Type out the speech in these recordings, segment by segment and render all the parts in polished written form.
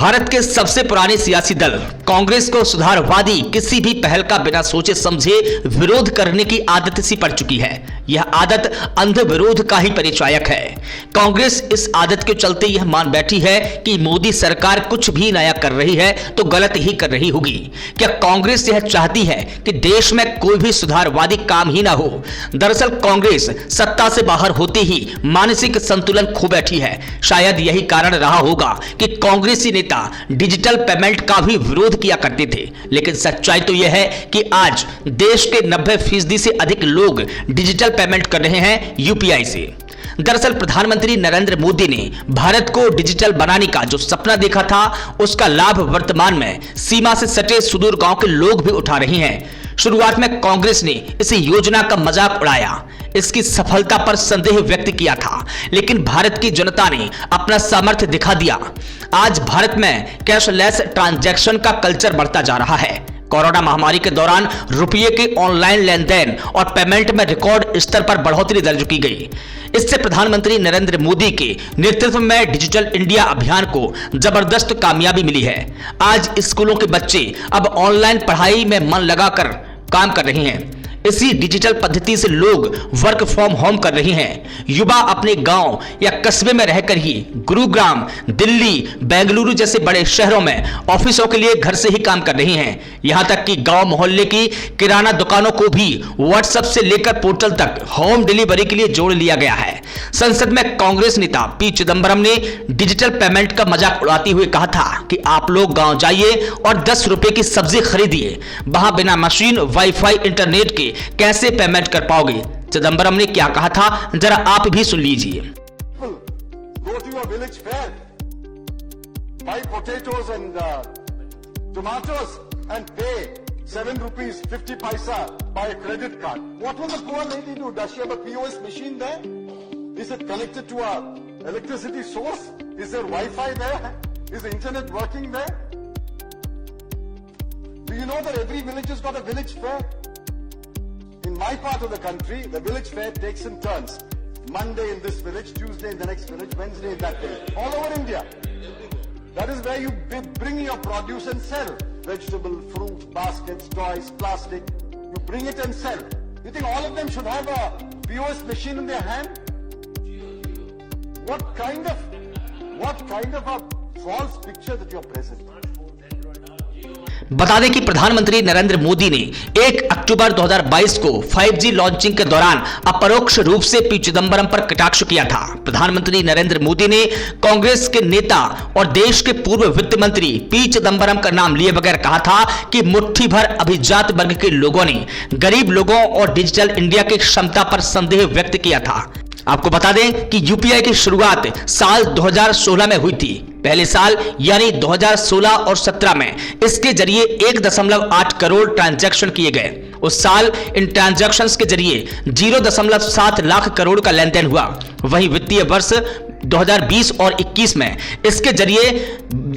भारत के सबसे पुराने सियासी दल कांग्रेस को सुधारवादी किसी भी पहल का बिना सोचे समझे विरोध करने की आदत सी पड़ चुकी है। यह आदत अंध विरोध का ही परिचायक है। कांग्रेस इस आदत के चलते यह मान बैठी है कि मोदी सरकार कुछ भी नया कर रही है तो गलत ही कर रही होगी। क्या कांग्रेस यह चाहती है कि देश में कोई भी सुधारवादी काम ही ना हो? दरअसल कांग्रेस सत्ता से बाहर होते ही मानसिक संतुलन खो बैठी है। शायद यही कारण रहा होगा कि कांग्रेसी नेता डिजिटल पेमेंट का भी विरोध किया करते थे, लेकिन सच्चाई तो यह है कि आज देश के 90% से अधिक लोग डिजिटल पेमेंट कर रहे हैं यूपीआई से। दरअसल प्रधानमंत्री नरेंद्र मोदी ने भारत को डिजिटल बनाने का जो सपना देखा था, उसका लाभ वर्तमान में सीमा से सटे सुदूर गांव के लोग भी उठा रहे हैं। शुरुआत में कांग्रेस ने इस योजना का मजाक उड़ाया, इसकी सफलता पर संदेह व्यक्त किया था, लेकिन भारत की जनता ने अपना सामर्थ्य दिखा दिया। आज भारत में कैशलेस ट्रांजैक्शन का कल्चर बढ़ता जा रहा है। कोरोना महामारी के दौरान रुपये के ऑनलाइन लेन देन और पेमेंट में रिकॉर्ड स्तर पर बढ़ोतरी दर्ज की गई। इससे प्रधानमंत्री नरेंद्र मोदी के नेतृत्व में डिजिटल इंडिया अभियान को जबरदस्त कामयाबी मिली है। आज स्कूलों के बच्चे अब ऑनलाइन पढ़ाई में मन लगाकर काम कर रहे हैं। इसी डिजिटल पद्धति से लोग वर्क फ्रॉम होम कर रहे हैं। युवा अपने गांव या कस्बे में रहकर ही गुरुग्राम, दिल्ली, बेंगलुरु जैसे बड़े शहरों में ऑफिसों के लिए घर से ही काम कर रहे हैं। यहां तक कि गांव मोहल्ले की किराना दुकानों को भी व्हाट्सएप से लेकर पोर्टल तक होम डिलीवरी के लिए जोड़ लिया गया है। संसद में कांग्रेस नेता पी चिदंबरम ने डिजिटल पेमेंट का मजाक उड़ाते हुए कहा था कि आप लोग गांव जाइए और 10 रुपए की सब्जी खरीदिए, वहां बिना मशीन, वाईफाई, इंटरनेट के कैसे पेमेंट कर पाओगे? चिदंबरम ने क्या कहा था, जरा आप भी सुन लीजिए। Go to your village fair, buy potatoes and tomatoes and pay 7 rupees 50 paisa by a credit card. What will the poor lady do? Does she have a POS machine there? Is it connected to a electricity source? Is there Wi-Fi there? Is the internet working there? Do you know that every village has got a village fair? In my part of the country, the village fair takes in turns. Monday in this village, Tuesday in the next village, Wednesday in that village. All over India. That is where you bring your produce and sell. Vegetable, fruit, baskets, toys, plastic. You bring it and sell. You think all of them should have a POS machine in their hand? What kind of a false picture that you are presenting? बता दें कि प्रधानमंत्री नरेंद्र मोदी ने 1 अक्टूबर 2022 को 5G launching के दौरान अपरोक्ष रूप से पी चिदंबरम पर कटाक्ष किया था। प्रधानमंत्री नरेंद्र मोदी ने कांग्रेस के नेता और देश के पूर्व वित्त मंत्री पी चिदंबरम का नाम लिए बगैर कहा था कि मुट्ठी भर अभिजात वर्ग के लोगों ने गरीब लोगों और डिजिटल इंडिया की क्षमता पर संदेह व्यक्त किया था। आपको बता दें कि यूपीआई की शुरुआत साल 2016 में हुई थी। पहले साल यानी 2016 और 17 में इसके जरिए 1.8 करोड़ ट्रांजैक्शन किए गए। उस साल इन ट्रांजैक्शंस के जरिए 0.7 लाख करोड़ का लेन देन हुआ। वहीं वित्तीय वर्ष 2020 और 21 में इसके जरिए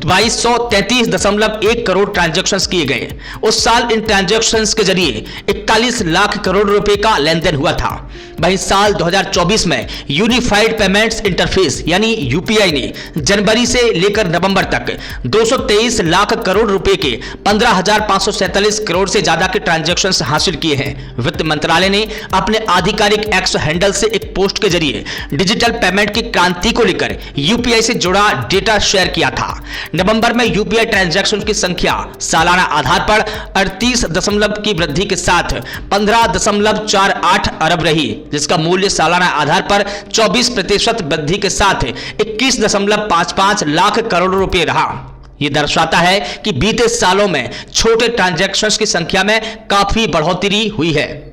2233.1 करोड़ ट्रांजैक्शंस किए गए। उस साल इन ट्रांजैक्शंस के जरिए 41 लाख करोड़ रुपए का लेन देन हुआ था। वहीं साल 2024 में यूनिफाइड पेमेंट्स इंटरफेस यानी यूपीआई ने जनवरी से लेकर नवंबर तक 223 लाख करोड़ रुपए के 15,547 करोड़ से ज्यादा के ट्रांजैक्शंस हासिल किए हैं। वित्त मंत्रालय ने अपने आधिकारिक एक्स हैंडल से एक पोस्ट के जरिए डिजिटल पेमेंट की क्रांति को लेकर यूपीआई से जुड़ा डेटा शेयर किया था। नवंबर में यूपीआई ट्रांजैक्शन की संख्या सालाना आधार पर 38 की वृद्धि के साथ 15.48 अरब रही, जिसका मूल्य सालाना आधार पर 24% वृद्धि के साथ 21.55 लाख करोड़ रुपए रहा। यह दर्शाता है कि बीते सालों में छोटे ट्रांजैक्शंस की संख्या में काफी बढ़ोतरी हुई है।